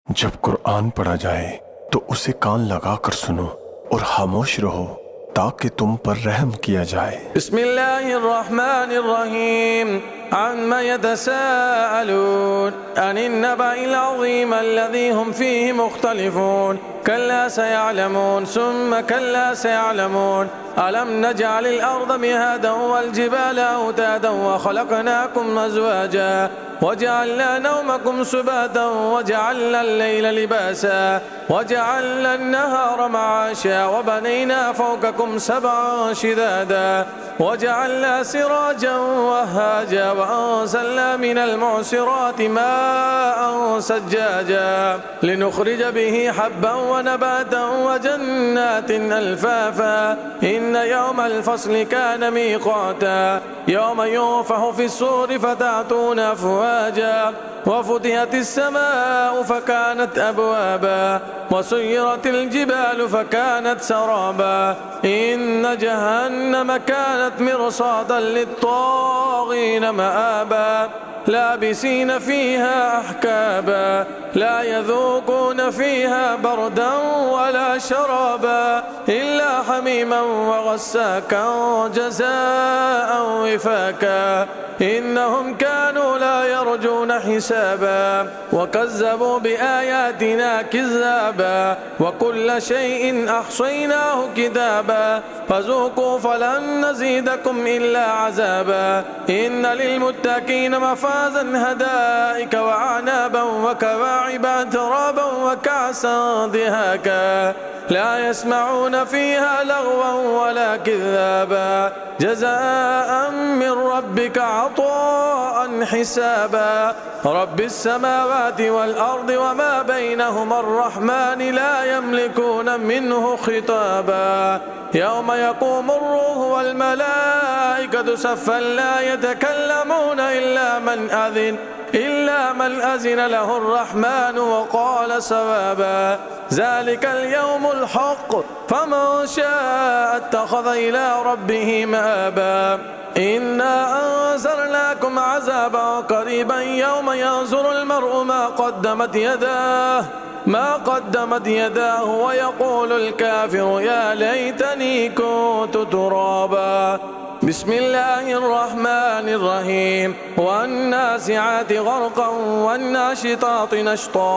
जब कुरान पढ़ा जाए तो उसे कान लगाकर सुनो और खामोश रहो ताकि तुम पर रहम किया जाए। बिस्मिल्लाहिर्रहमानिर्रहीम अम्मा यतसाअलून अनिन्नबइल अज़ीम अल्लज़ी हुम फ़ीहि मुख्तलिफ़ून कल्ला सयअलमून सुम्मा कल्ला सयअलमून अलम नजअलिल अर्ज़ मिहादन वल जिबाला औतादन व खलक़नाकुम अज़वाजा वजअलना नौमकुम सुबाता वजअलना अल-लैला लिबासा वजअलना अन-नहारा मआशा वबनैना फ़ौक़कुम सबअन शिदादा वजअलना सिराजन वहाजा वअंज़लना मिनल मुअसिराति माअन सज्जाजा लिनुख़रिज बिही हब्बन व नबातन व जन्नातिन अल्फ़ाफ़ा इन्न यौमल फ़स्लि कान मीक़ाता यौम युन्फ़ख़ु फ़िस्सूरि फ़तअतूना अफ़वाजा वफ़ुतिहतिस समाअु फ़कानत अबवाबा वसुय्यरतिल जिबालु फ़कानत सराबा इन्न जहन्नम कानत मिरसादन लित्ताग़ीन मआबा लाबिसीन फ़ीहा अहकाबा ला यज़ूक़ून फ़ीहा बरदन वला शराबा इल्ला हमीमन व ग़स्साक़न जज़ाअन विफ़ाक़ा इन्नहुम कानू ला यरजून हिसाबा वकज़्ज़बू बिआयातिना किज़्ज़ाबा वकुल्ल शैइन अहसैनाहु किताबा फ़ज़ूक़ू फ़लन नज़ीदकुम इल्ला अज़ाबा इन्न लिलमुत्तक़ीन मफ़ाज़न हदाइक व अअनाबन व कवाइब अतराबन व कअसन दिहाका ला यस्मऊन फ़ीहा लग़वन वला किज़्ज़ाबा जज़ाअन मिन रब्बिक अताअन हिसाबा रब्बिस समावाति वल अर्दि वमा बैनहुमा अर्रहमान ला यमलिकून मिन्हु खिताबा यौम यक़ूमुर रूह वल मलाइकतु सफ़्फ़न ला यतकल्लमून इल्ला मन अज़िन लहुर रहमान व क़ाल सवाबा ज़ालिकल यौमुल हक़्क़ फ़मन शाअ इत्तख़ज़ इला रब्बिहि मआबा इन्ना अंज़रनाकुम अज़ाबन क़रीबन यौम यंज़ुरुल मर्'ु मा क़द्दमत यदाहु व यक़ूलुल काफ़िरु या लैतनी कुन्तु तुराबा बिस्मिल्लाहिर्रहमानिर्रहीम वन्नाज़िआति ग़र्क़न वन्नाशिताति नश्ता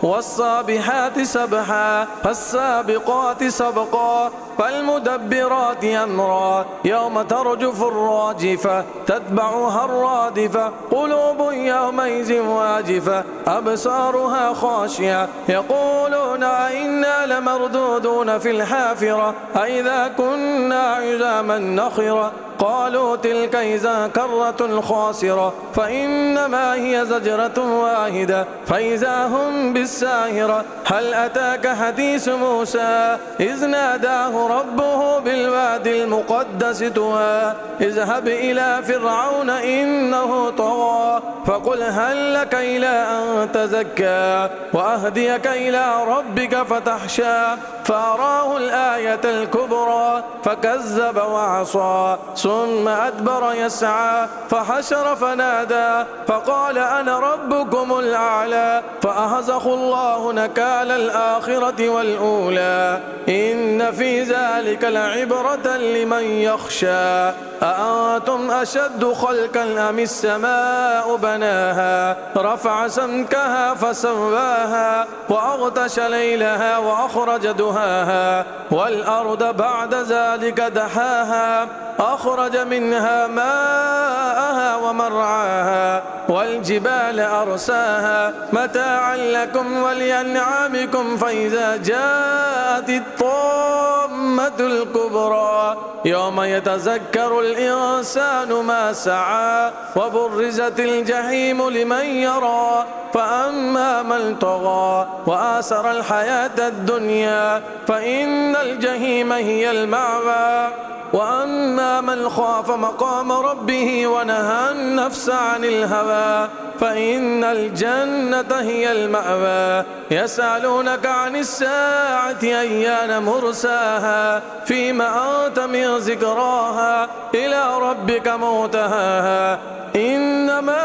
वस्साबिहाति सबहा फस्साबिक़ाति सबक़ा फल्मुदब्बिराति अम्रा यौम तर्जुफ़ुर राजिफ़ा तत्बअुहा अर्रादिफ़ा क़ुलूबुन यौमइज़िन वाजिफ़ा अब्सारुहा ख़ाशिआ यक़ूलून अइन्ना लमरदूदून फ़िल हाफ़िरा अइज़ा कुन्ना इज़ामन नख़िरा قالوا تلك إذا كرة خاسرة فإنما هي زجرة واحدة فإذا هم بالساهرة هل أتاك حديث موسى إذ ناداه ربه بالواد المقدس طوى اذهب إلى فرعون إنه طغى فقل هل لك إلى أن تزكى وأهديك إلى ربك فتخشى فأراه الآية الكبرى فكذب وعصى ثم أدبر يسعى فحشر فنادى فقال أنا ربكم الأعلى فأخذه الله نكال الآخرة والأولى إن في ذلك لعبرة لمن يخشى أأنتم أشد خلقا أم السماء بناها رفع سمكها فسواها وأغطش ليلها وأخرج دهاها والأرض بعد ذلك دحاها أخرج منها ماءها ومرعاها والجبال أرساها متاعا لكم ولأنعامكم فإذا جاءت الطامة الكبرى يوم يتذكر الإنسان ما سعى وبرزت الجحيم لمن يرى فأما من طغى وآثر الحياة الدنيا فإن الجحيم هي المأوى وأما من خاف مقام ربه ونهى النفس عن الهوى فإن الجنة هي المأوى يسألونك عن الساعة أيان مرساها فيما أنت من ذكراها إلى ربك منتهاها إنما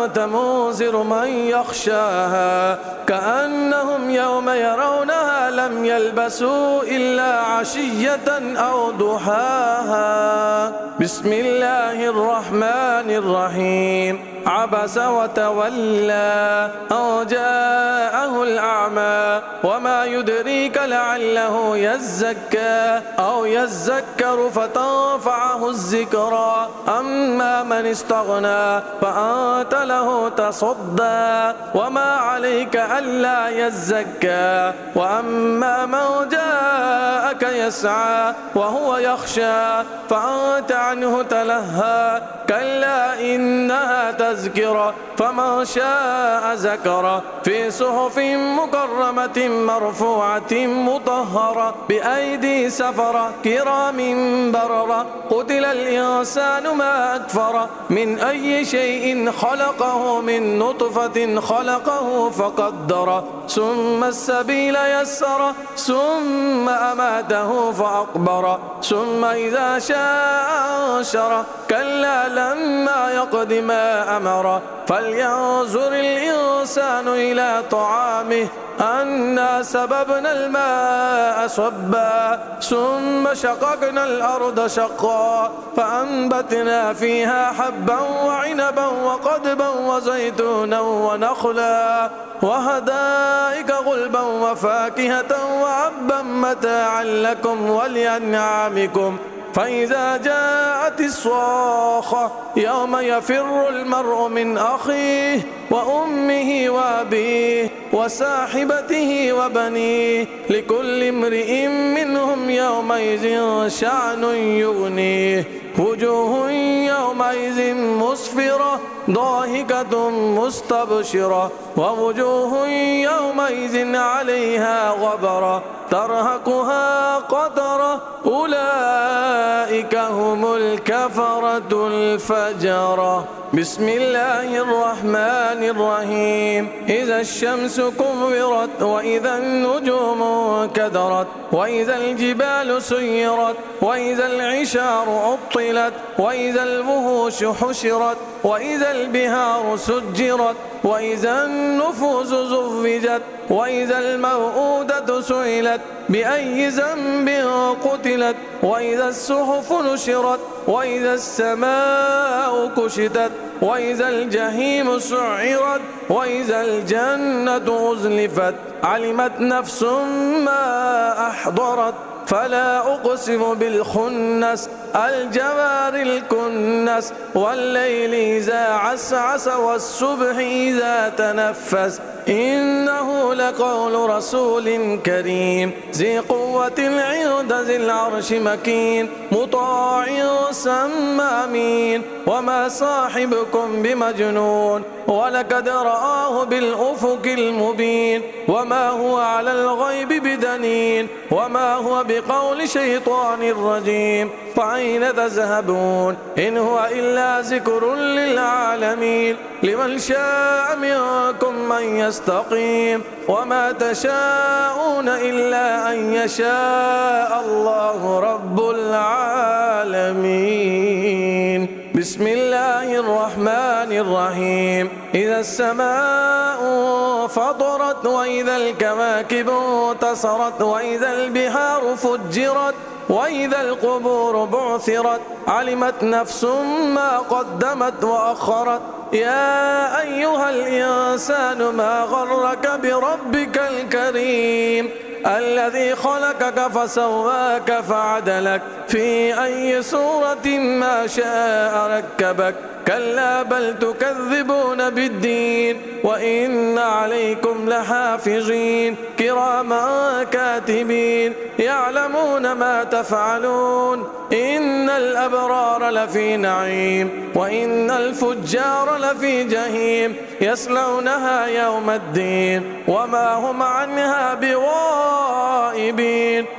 أنت منذر من يخشاها كأنهم يوم يرونها لم يلبسوا إلا عشية أو ضحاها. بسم الله الرحمن الرحيم. عبس وتولى أن جاءه الأعمى وما يدريك لعله يزكى أو يذكر فتنفعه الذكرى أما من استغنى فأنت له تصدى وما عليك ألا يزكى وأما من جاءك يسعى وهو يخشى فأنت عنه تلهى كلا إنها تذكرة فمن شاء ذكره في صحف مكرمة مرفوعة مطهرة بأيدي سفرة كرام بررة قتل الإنسان ما أكفره من أي شيء خلقه من نطفة خلقه فقدره ثم السبيل يسره ثم أماته فأقبره ثم إذا شاء أنشره كلا لما يقض ما أمره فلينظر الإنسان إلى طعامه أنا سببنا الماء صبا ثم شققنا الأرض شقا فأنبتنا فيها حبا وعنبا وقضبا وزيتونا ونخلا وحدائق غلبا وفاكهة وعبا متاعا لكم ولأنعامكم فإذا جاءت الصاخة يوم يفر المرء من أخيه وأمه وأبيه وصاحبته وبنيه لكل امرئ منهم يومئذ شأن يغنيه وجوه يومئذ مسفرة ضاحكة مستبشرة ووجوه يومئذ عليها غبرة ترهقها قترة أولئك هم الكفرة الفجرة. بسم الله الرحمن الرحيم. إذا الشمس كورت وإذا النجوم كدرت وإذا الجبال سيرت وإذا العشار عطلت وإذا الوحوش حشرت وإذا البحار سجرت وإذا النفوس زوجت وإذا الموءودة سئلت بأي ذنب قتلت وإذا الصحف نشرت وإذا السماء كشطت وإذا الجحيم سعرت وإذا الجنة أزلفت علمت نفس ما أحضرت فلا أقسم بالخنس الجوار الكنس والليل إذا عسعس والصبح إذا تنفس إنه لقول رسول كريم ذي قوة عند ذي العرش مكين مطاع ثم أمين وما صاحبكم بمجنون ولقد رآه بالأفق المبين وما هو على الغيب بدنين وما هو بقول شيطان رجيم فأين تذهبون إن هو إلا ذكر للعالمين لمن شاء منكم من يستقيم وما تشاءون إلا أن يشاء الله رب العالمين. بسم الله الرحمن الرحيم. إذا السماء فطرت وإذا الكواكب انتصرت وإذا البحار فجرت وإذا القبور بعثرت علمت نفس ما قدمت وأخرت يا أيها الإنسان ما غرك بربك الكريم الذي خلقك فسواك فعدلك في أي صورة ما شاء ركبك كلا بل تكذبون بالدين وإن عليكم عليهم لحافظين كراما كاتبين يعلمون ما تفعلون إن الأبرار لفي نعيم وإن الفجار لفي جحيم يصلونها يوم الدين وما هم عنها بغائبين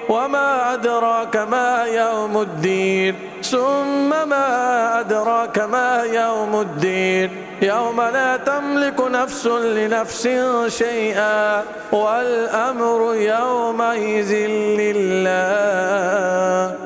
وما أدراك ما يوم الدين ثم ما أدراك ما يوم الدين يوم لا تملك نفس لنفس شيئا والأمر يومئذ لله.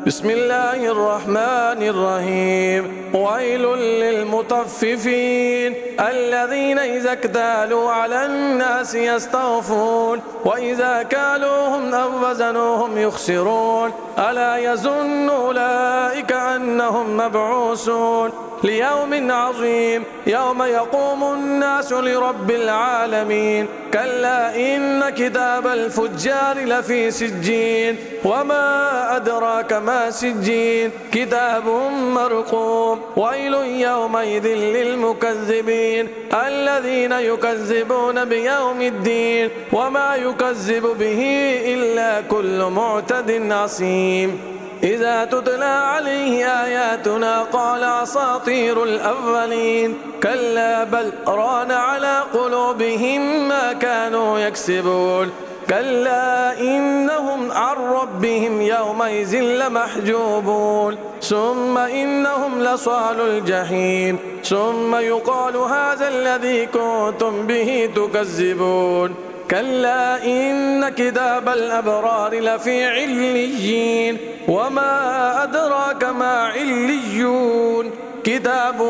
بسم الله الرحمن الرحيم ويل للمطففين الذين إذا اكتالوا على الناس يستوفون وإذا كالوهم أو وزنوهم يخسرون ألا يظن أولئك أنهم مبعوثون ليوم عظيم يوم يقوم الناس لرب العالمين كلا إن كتاب الفجار لفي سجين وما أدراك ما سجين كتاب مرقوم ويل يومئذ للمكذبين الذين يكذبون بيوم الدين وما يكذب به إلا كل معتد عصيم إذا تتلى عليه آياتنا قال أساطير الأولين كلا بل ران على قلوبهم ما كانوا يكسبون كلا إنهم عن ربهم يومئذ لمحجوبون ثم إنهم لصال الجحيم ثم يقال هذا الذي كنتم به تكذبون كلا إن كتاب الأبرار لفي عليين وما أدراك ما عليون كتاب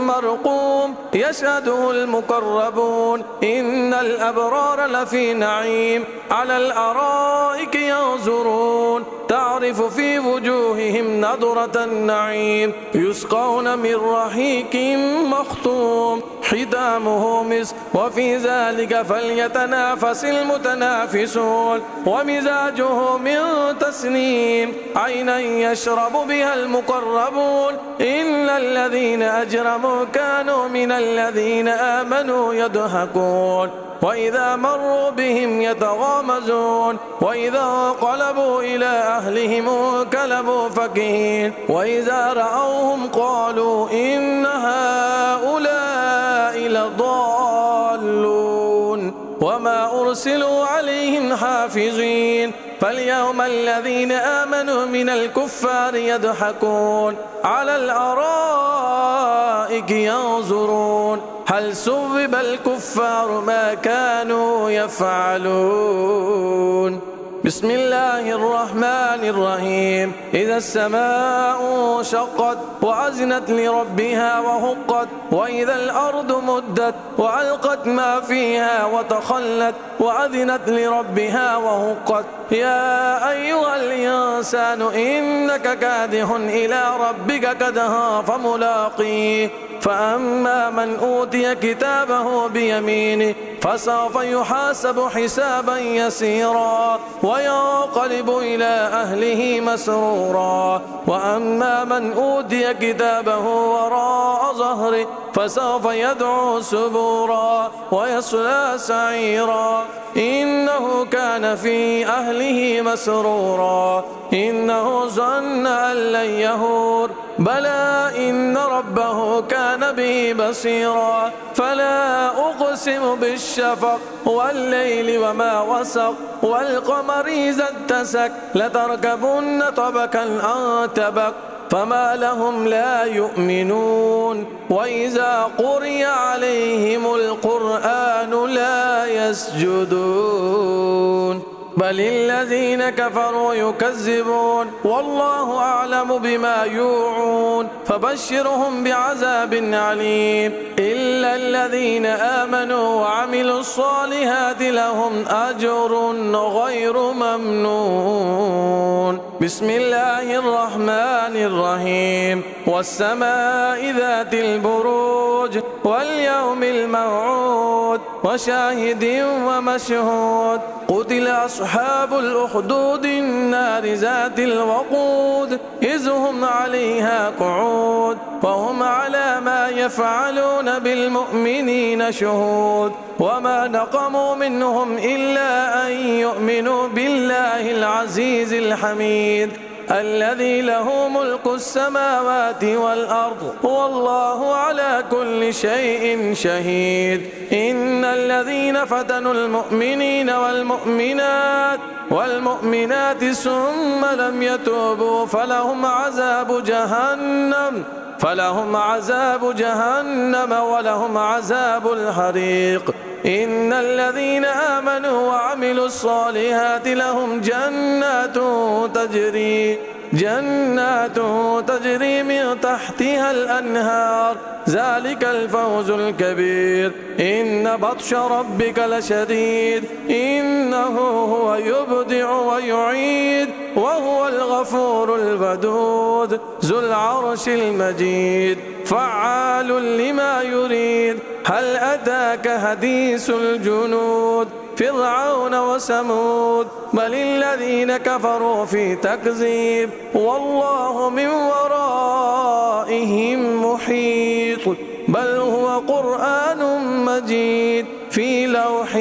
مرقوم يشهده المقربون إن الأبرار لفي نعيم على الأرائك ينظرون تعرف في وجوههم نضرة النعيم يسقون من رحيق مختوم ختامه مسك وفي ذلك فليتنافس المتنافسون ومزاجه من تسنيم عينا يشرب بها المقربون إن الذين أجرموا كانوا من الذين آمنوا يضحكون وإذا مروا بهم يتغامزون وإذا انقلبوا إلى أهلهم انقلبوا فكهين وإذا رأوهم قالوا إن هؤلاء لضالون وما أرسلوا عليهم حافظين فاليوم الذين آمنوا من الكفار يضحكون على الأرائك ينظرون هل ثوب الكفار ما كانوا يفعلون. بسم الله الرحمن الرحيم إذا السماء شقت وأذنت لربها وهقت وإذا الأرض مدت وألقت ما فيها وتخلت وأذنت لربها وهقت يا أيها الإنسان إنك كادح إلى ربك كدها فملاقيه فأما من أوتي كتابه بيمينه فسوف يحاسب حسابا يسيرا وينقلب إلى أهله مسرورا وأما من أوتي كتابه وراء ظهره فسوف يدعو سبورا ويصلى سعيرا إنه كان في أهله مسرورا إنه ظن أن لن يهور بلى إن ربه كان به بصيرا فلا أقسم بالشفق والليل وما وسق والقمر إذا اتسق لتركبن طبقا عن طبق فما لهم لا يؤمنون وإذا قرئ عليهم القرآن لا يسجدون بل الذين كفروا يكذبون والله أعلم بما يوعون فبشرهم بعذاب عليم إلا الذين آمنوا وعملوا الصالحات لهم أجر غير ممنون. بسم الله الرحمن الرحيم والسماء ذات البروج واليوم الموعود وشاهد ومشهود قتل أصحاب الأخدود النار ذات الوقود إذ هم عليها قعود وهم على ما يفعلون بالمؤمنين شهود وما نقموا منهم إلا أن يؤمنوا بالله العزيز الحميد الذي له ملك السماوات والأرض والله على كل شيء شهيد. إن الذين فتنوا المؤمنين والمؤمنات ثم لم يتوبوا فلهم عذاب جهنم ولهم عذاب الحريق. إن الذين آمنوا وعملوا الصالحات لهم جنات تجري من تحتها الأنهار ذلك الفوز الكبير. إن بطش ربك لشديد إنه هو يبدع ويعيد وهو الغفور الودود ذو العرش المجيد فعال لما يريد. هل أتاك حديث الجنود فرعون وثمود بل الذين كفروا في تكذيب والله من ورائهم محيط. بل هو قرآن مجيد في لوح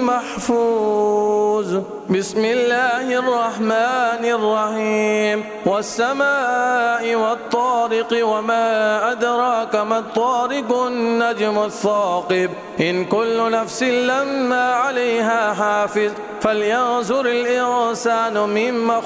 محفوظ. بسم الله الرحمن الرحيم والسماء والطارق وما أدراك ما الطارق النجم الثاقب إن كل نفس لما عليها حافظ فلينظر الإنسان مما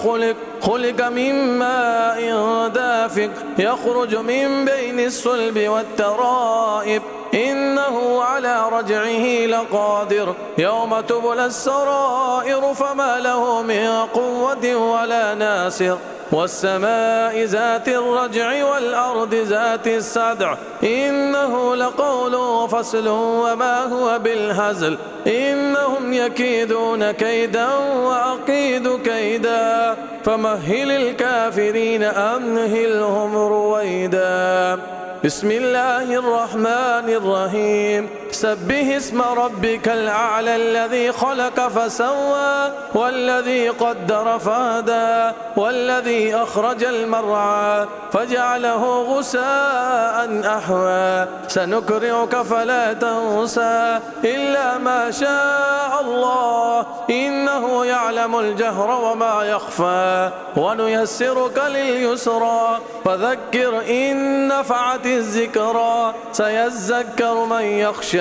خلق من ماء دافق يخرج من بين الصلب والترائب إنه على رجعه لقادر يوم تبلى السرائر فما له من قوة ولا ناصر. والسماء ذات الرجع والأرض ذات الصدع إنه لقول فصل وما هو بالهزل إنهم يكيدون كيدا وأكيد كيدا فمهل الكافرين أمهلهم رويدا. بسم الله الرحمن الرحيم سبح اسم ربك الأعلى الذي خلق فسوى والذي قدر فهدى والذي أخرج المرعى فجعله غثاء أحوى سنقرئك فلا تنسى إلا ما شاء الله إنه يعلم الجهر وما يخفى ونيسرك لليسرى فذكر إن نفعت الذكرى سيذكر من يخشى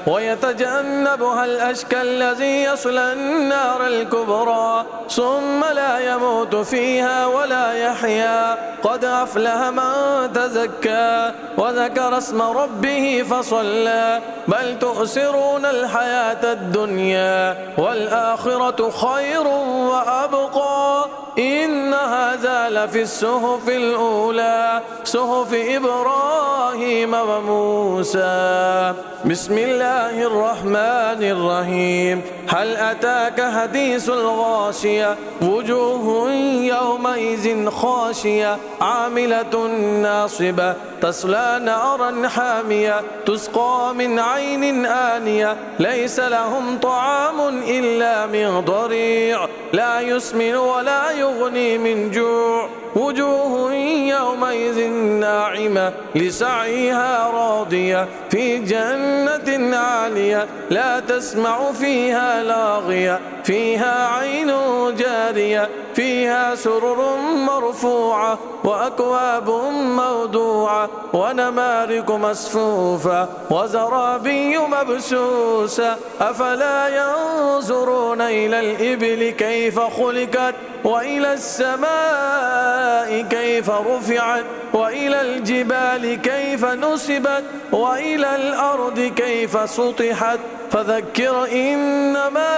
ويتجنبها الأشقى الذي يصلى النار الكبرى ثم لا يموت فيها ولا يحيا قد أفلح من تزكى وذكر اسم ربه فصلى بل تؤثرون الحياة الدنيا والآخرة خير وأبقى إن هذا لفي الصحف الأولى صحف إبراهيم وموسى. بسم الله الرحمن الرحيم هل أتاك حديث الغاشية وجوه يومئذ خاشية عاملة ناصبة تصلى نارا حامية تسقى من عين آنية ليس لهم طعام إلا من ضريع لا يسمن ولا يغني من جوع وجوه يومئذ ناعمة لسعيها راضية في جنة عالية لا تسمع فيها لاغية فيها عين جارية فيها سرر مرفوعة وأكواب موضوعة ونمارق مصفوفة وزرابي مبثوثة أفلا ينظرون إلى الإبل كيف خلقت وإلى السماء كيف رفعت وإلى الجبال كيف نصبت وإلى الأرض كيف سطحت فذكر إنما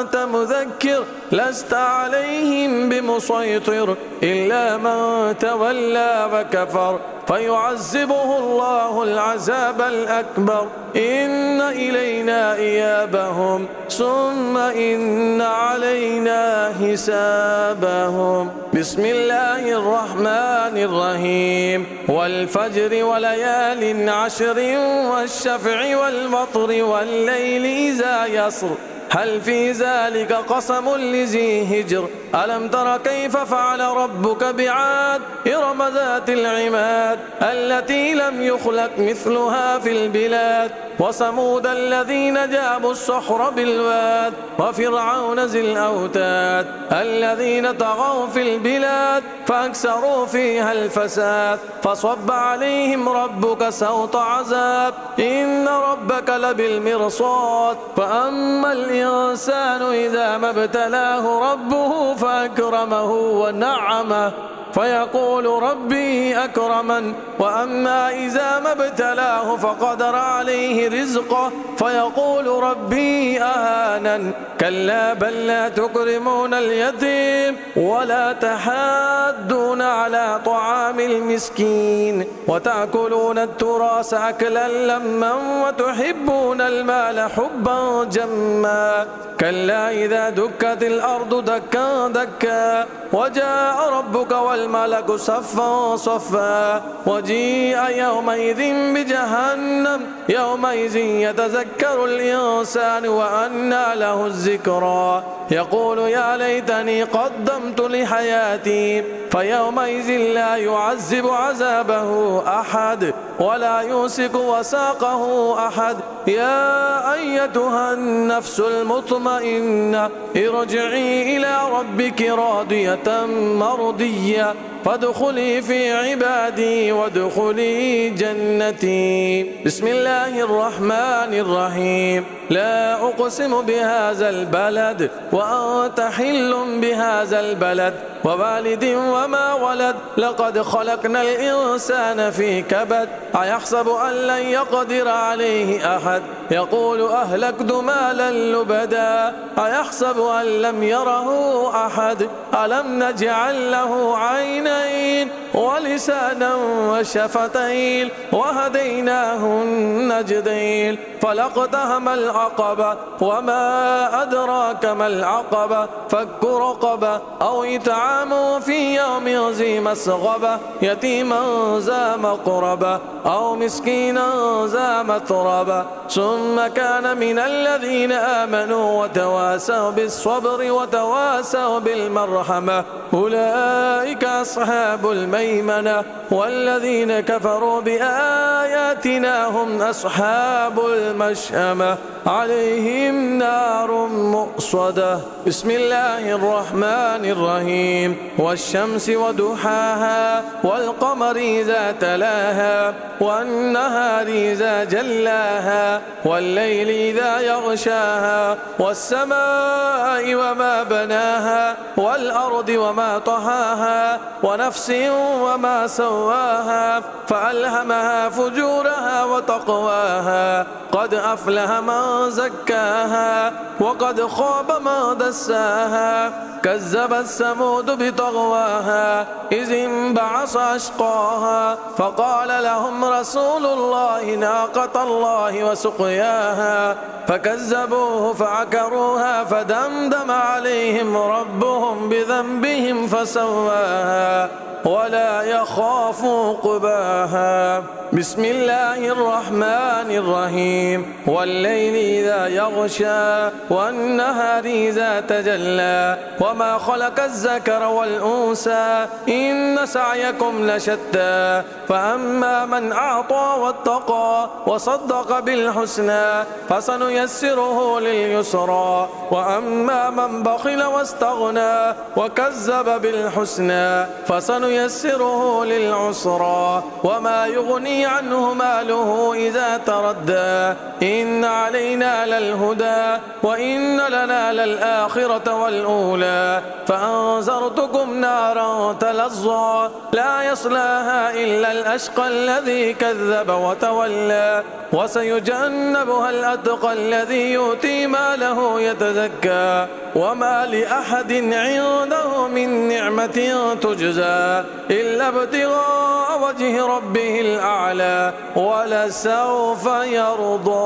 أنت مذكر لست عليهم بمسيطر إلا من تولى وكفر فيعذبه الله العذاب الأكبر إن إلينا إيابهم ثم إن علينا حسابهم. بسم الله الرحمن الرحيم والفجر وليال عشر والشفع والوتر والليل إذا يسر هل في ذلك قسم لذي هجر ألم تر كيف فعل ربك بعاد إرم ذات العماد التي لم يخلق مثلها في البلاد وثمود الذين جابوا الصخر بالواد وفرعون ذي الأوتاد الذين طغوا في البلاد فأكثروا فيها الفساد فصب عليهم ربك سوط عذاب إن ربك لبالمرصاد فأما الإنسان إذا ما ابتلاه ربه فأكرمه ونعمه فيقول ربي أكرمن وأما إذا ما ابتلاه فقدر عليه رزقه فيقول ربي أهانن كلا بل لا تكرمون اليتيم ولا تحاضون على طعام المسكين وتأكلون التراث أكلا لما وتحبون المال حبا جما كلا إذا دكت الأرض دكا دكا وجاء ربك والملك صفا صفا وجيء يومئذ بجهنم يومئذ يتذكر الإنسان وأنى له الذكرى يقول يا ليتني قدمت لحياتي فيومئذ لا يعذب عذابه أحد ولا يوثق وثاقه أحد يا أيتها النفس المطمئنة ارجعي إلى ربك راضية مرضية فادخلي في عبادي وادخلي جنتي بسم الله الرحمن الرحيم لا أقسم بهذا البلد وأنت حل بهذا البلد ووالد وما ولد لقد خلقنا الإنسان في كبد أيحسب أن لن يقدر عليه أحد يقول أهلكت مالا لبدا أيحسب أن لم يره أحد ألم نجعل له عينين ولسانا وشفتين وهديناه النجدين فلاقتحم العقبة وما أدراك ما العقبة فك رقبة أو إطعام في يوم ذي مسغبة يتيما ذا مقربة أو مسكينا ذا متربة ثم كان من الذين آمنوا وتواسوا بالصبر وتواسوا بالمرحمة أولئك أصحاب الميمنة والذين كفروا بآياتنا هم أصحاب المشأمة عليهم نار مؤصدة بسم الله الرحمن الرحيم والشمس وضحاها والقمر إذا تلاها والنهار إذا جلاها والليل إذا يغشاها والسماء وما بناها والأرض وما طحاها ونفس وما سواها فألهمها فجورها وتقواها قد أفلح من زكاها وقد خاب من دساها كذبت ثمود بطغواها إذ انبعث أشقاها فقال لهم رسول الله ناقة الله وسقياها فكذبوه فعكروها فدمدم عليهم ربهم بذنبهم فسواها ولا يخاف عقباها بسم الله الرحمن الرحيم والليل إذا يغشى والنهار إذا تجلى وما خلق الذكر والأنثى إن سعيكم لشتى فأما من أعطى واتقى وصدق بالحسنى فسنيسره لليسرى وأما من بخل واستغنى وكذب بالحسنى فسنيسره للعسرى وما يغني عنه ماله إذا تردى إن علينا للهدى وإن لنا للآخرة والأولى فأنذرتكم نارا تلظى لا يصلاها إلا الأشقى الذي كذب وتولى وسيجنبها الأتقى الذي يؤتي ماله يتزكى وما لأحد عنده من نعمة تجزى إلا ابتغاء وجه ربه الأعلى ولسوف يرضى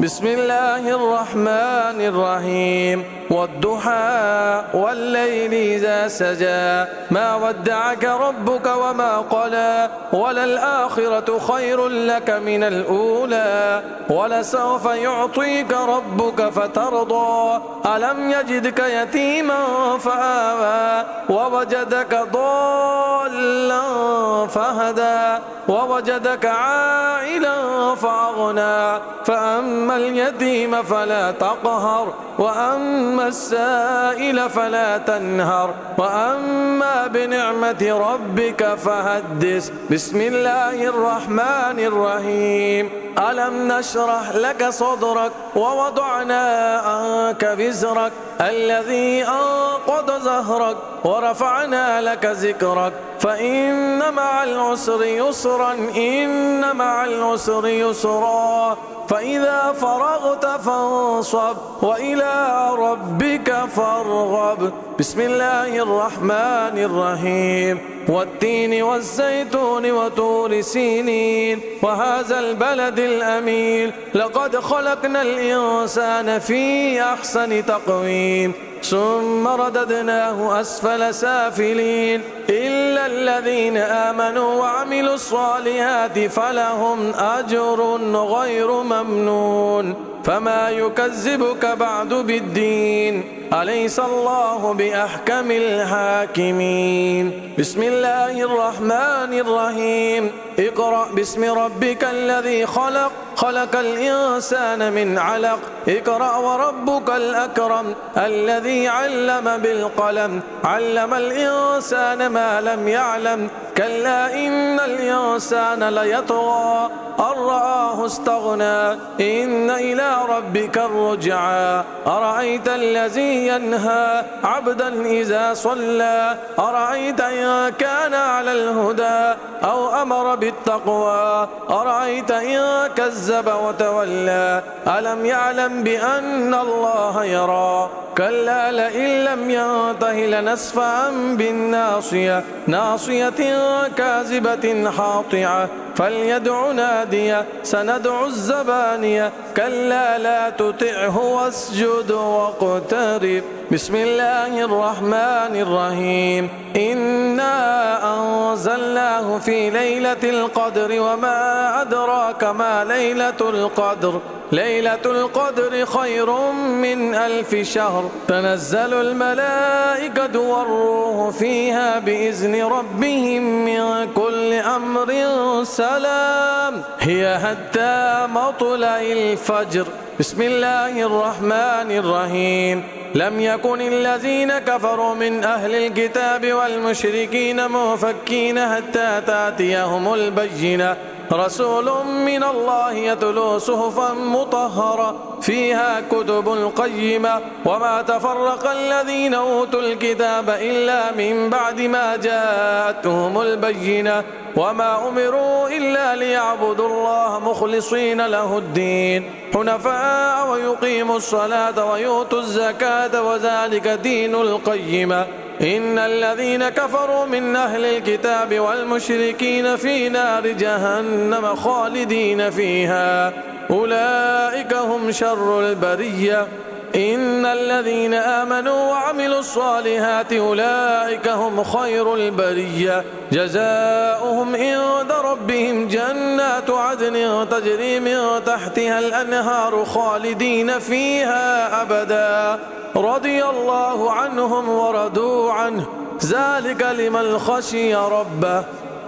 بسم الله الرحمن الرحيم والضحى والليل إذا سجى ما ودعك ربك وما قلى وللآخرة خير لك من الأولى ولسوف يعطيك ربك فترضى ألم يجدك يتيما فآوى ووجدك ضالا فهدى ووجدك عائلا فأغنى فأما اليتيم فلا تقهر وأما السائل فلا تنهر وأما بنعمة ربك فحدث بسم الله الرحمن الرحيم ألم نشرح لك صدرك ووضعنا عنك وزرك الذي أنقض ظهرك ورفعنا لك ذكرك فإن مع العسر يسرا إن مع العسر يسرا فإذا فرغت فانصب وإلى ربك فارغب بسم الله الرحمن الرحيم والتين والزيتون وطور سينين وهذا البلد الأمين لقد خلقنا الإنسان في أحسن تقويم ثم رددناه أسفل سافلين إلا الذين آمنوا وعملوا الصالحات فلهم أجر غير ممنون فما يكذبك بعد بالدين أليس الله بأحكم الحاكمين بسم الله الرحمن الرحيم اقرأ باسم ربك الذي خلق خلق الإنسان من علق اقرأ وربك الأكرم الذي علم بالقلم علم الإنسان ما لم يعلم كلا إن الإنسان ليطغى أن رآه استغنى إن إلى ربك الرجعى أرأيت الذي ينهى عبدا إذا صلى أرأيت إن كان على الهدى أو أمر بالتقوى أرأيت إن كذب وتولى ألم يعلم بأن الله يرى كلا لئن لم ينته لنسفعا بالناصية ناصية كاذبة خاطعة فليدع نادية سندع الزبانية كلا لا تطعه واسجد واقترب بسم الله الرحمن الرحيم إنا أنزلناه في ليلة القدر وما أدراك ما ليلة القدر ليلة القدر خير من 1000 شهر تنزل الملائكة والروح فيها بإذن ربهم من كل أمر سلام هي حتى مطلع الفجر بسم الله الرحمن الرحيم لم يكن الذين كفروا من أهل الكتاب والمشركين منفكين حتى تأتيهم البينة رسول من الله يتلو صحفا مطهرة فيها كتب قيمة وما تفرق الذين أوتوا الكتاب إلا من بعد ما جاءتهم البينة وما أمروا إلا ليعبدوا الله مخلصين له الدين حنفاء ويقيموا الصلاة ويؤتوا الزكاة وذلك دين القيمة إن الذين كفروا من أهل الكتاب والمشركين في نار جهنم خالدين فيها أولئك هم شر البرية إن الذين آمنوا وعملوا الصالحات أولئك هم خير البرية جزاؤهم عند ربهم جنات عدن تجري من تحتها الأنهار خالدين فيها أبدا رضي الله عنهم ورضوا عنه ذلك لمن خشي ربه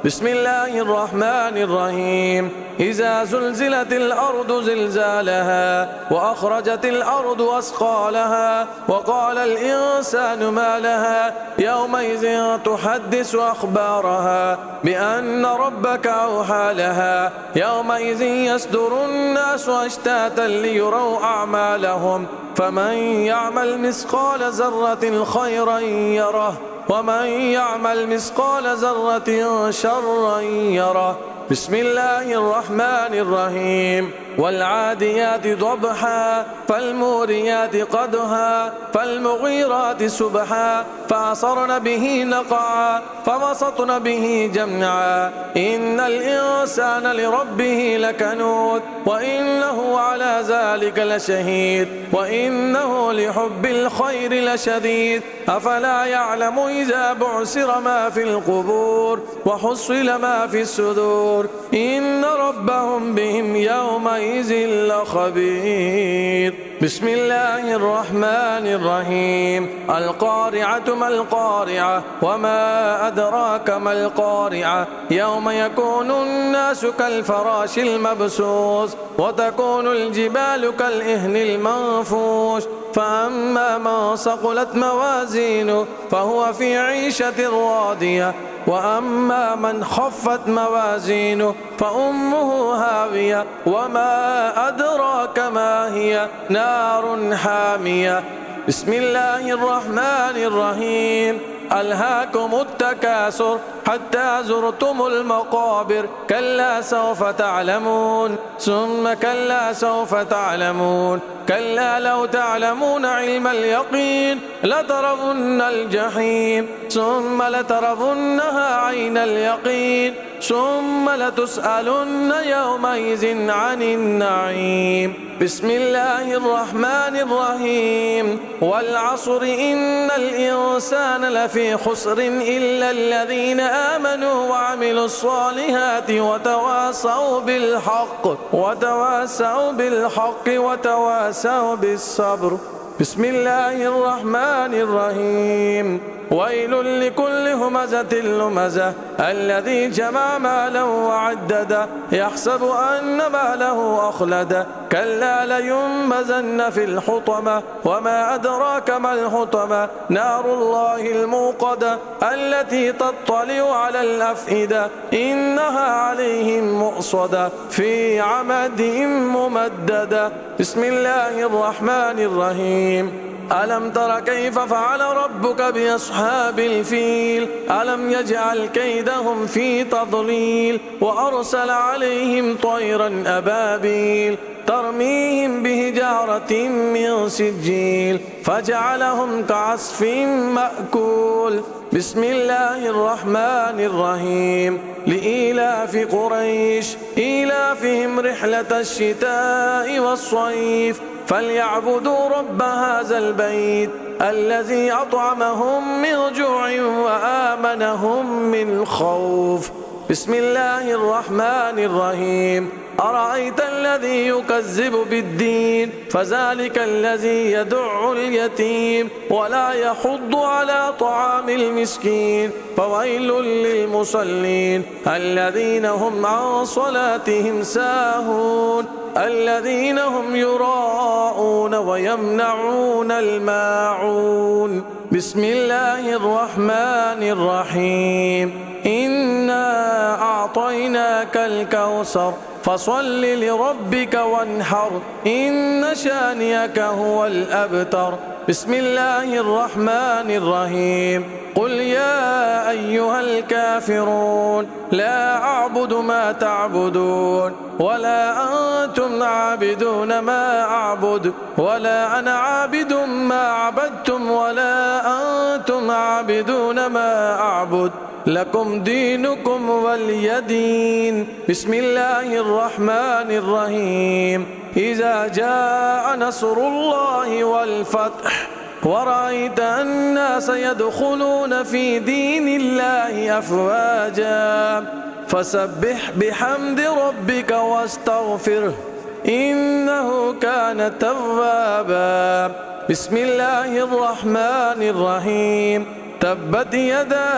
بسم الله الرحمن الرحيم إذا زلزلت الأرض زلزالها وأخرجت الأرض أثقالها وقال الإنسان ما لها يومئذ تحدث أخبارها بأن ربك أوحى لها يومئذ يصدر الناس أشتاتا ليروا أعمالهم فمن يعمل مثقال ذرة خيرا يره ومن يعمل مثقال ذرة شرا يره بسم الله الرحمن الرحيم والعاديات ضبحا فالموريات قدحا فالمغيرات سبحا فأثرن به نقعا فوسطن به جمعا إن الإنسان لربه لكنود وإنه على ذلك لشهيد وإنه لحب الخير لشديد أفلا يعلم إذا بعثر ما في القبور وحصل ما في الصدور إن ربهم بهم يومئذ لخبير. بسم الله الرحمن الرحيم. القارعة ما القارعة وما أدراك ما القارعة يوم يكون الناس كالفراش المبثوث وتكون الجبال كالإهن المنفوش فأما من ثقلت موازينه فهو في عيشة راضية وأما من خفت موازينه فأمه هاوية وما أدراك ما هي نار حامية. بسم الله الرحمن الرحيم. ألهاكم التكاثر حتى زرتم المقابر كلا سوف تعلمون ثم كلا سوف تعلمون كلا لو تعلمون علم اليقين لترون الجحيم ثم لترونها عين اليقين ثم لتسألن يومئذ عن النعيم. بسم الله الرحمن الرحيم. والعصر إن الإنسان لفي خسر إلا الذين آمنوا وعملوا الصالحات وتواصوا بالحق وتواصوا بالصبر. بسم الله الرحمن الرحيم. ويل لكل همزة لمزة الذي جمع مالا وعدده يحسب أن ماله أخلده كلا لينبذن في الحطمة وما أدراك ما الحطمة نار الله الموقدة التي تطلع على الأفئدة إنها عليهم مؤصدة في عمد ممددة. بسم الله الرحمن الرحيم. ألم تر كيف فعل ربك بأصحاب الفيل ألم يجعل كيدهم في تضليل وأرسل عليهم طيرا أبابيل ترميهم بحجارة من سجيل فجعلهم كعصف مأكول. بسم الله الرحمن الرحيم. لإيلاف قريش إيلافهم رحلة الشتاء والصيف فليعبدوا رب هذا البيت الذي أطعمهم من جوع وآمنهم من خوف. بسم الله الرحمن الرحيم. أرأيت الذي يكذب بالدين فذلك الذي يدع اليتيم ولا يحض على طعام المسكين فويل للمصلين الذين هم عن صلاتهم ساهون الذين هم يراءون ويمنعون الماعون. بسم الله الرحمن الرحيم. إنا أعطيناك الكوثر فصل لربك وانحر إن شانئك هو الأبتر. بسم الله الرحمن الرحيم. قل يا أيها الكافرون لا أعبد ما تعبدون ولا أنتم عابدون ما أعبد ولا أنا عابد ما عبدتم ولا أنتم عابدون ما أعبد لكم دينكم ولي دين. بسم الله الرحمن الرحيم. إذا جاء نصر الله والفتح ورأيت الناس يدخلون في دين الله أفواجا فسبح بحمد ربك واستغفره إنه كان توابا. بسم الله الرحمن الرحيم. تبت يدا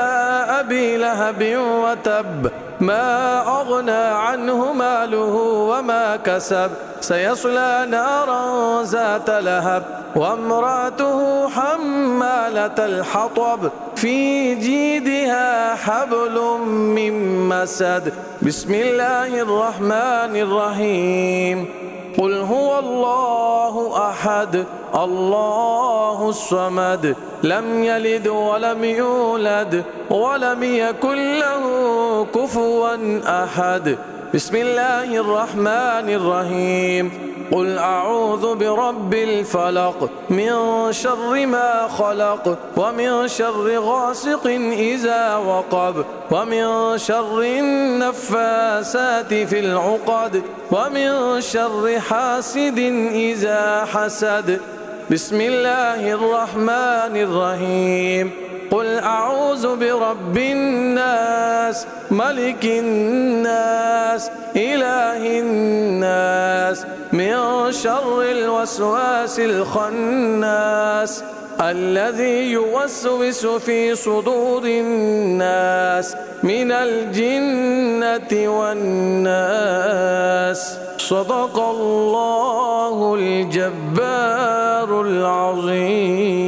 أبي لهب وتب ما أغنى عنه ماله وما كسب سيصلى نارا ذات لهب وامرأته حمالة الحطب في جيدها حبل من مسد. بسم الله الرحمن الرحيم. قل هو الله أحد الله الصمد لم يلد ولم يولد ولم يكن له كفوا أحد. بسم الله الرحمن الرحيم قل أعوذ برب الفلق من شر ما خلق ومن شر غاسق إذا وقب ومن شر النفاسات في العقد ومن شر حاسد إذا حسد بسم الله الرحمن الرحيم قل أعوذ برب الناس ملك الناس إله الناس من شر الوسواس الخناس الذي يوسوس في صدور الناس من الجنة والناس صدق الله الجبار العظيم.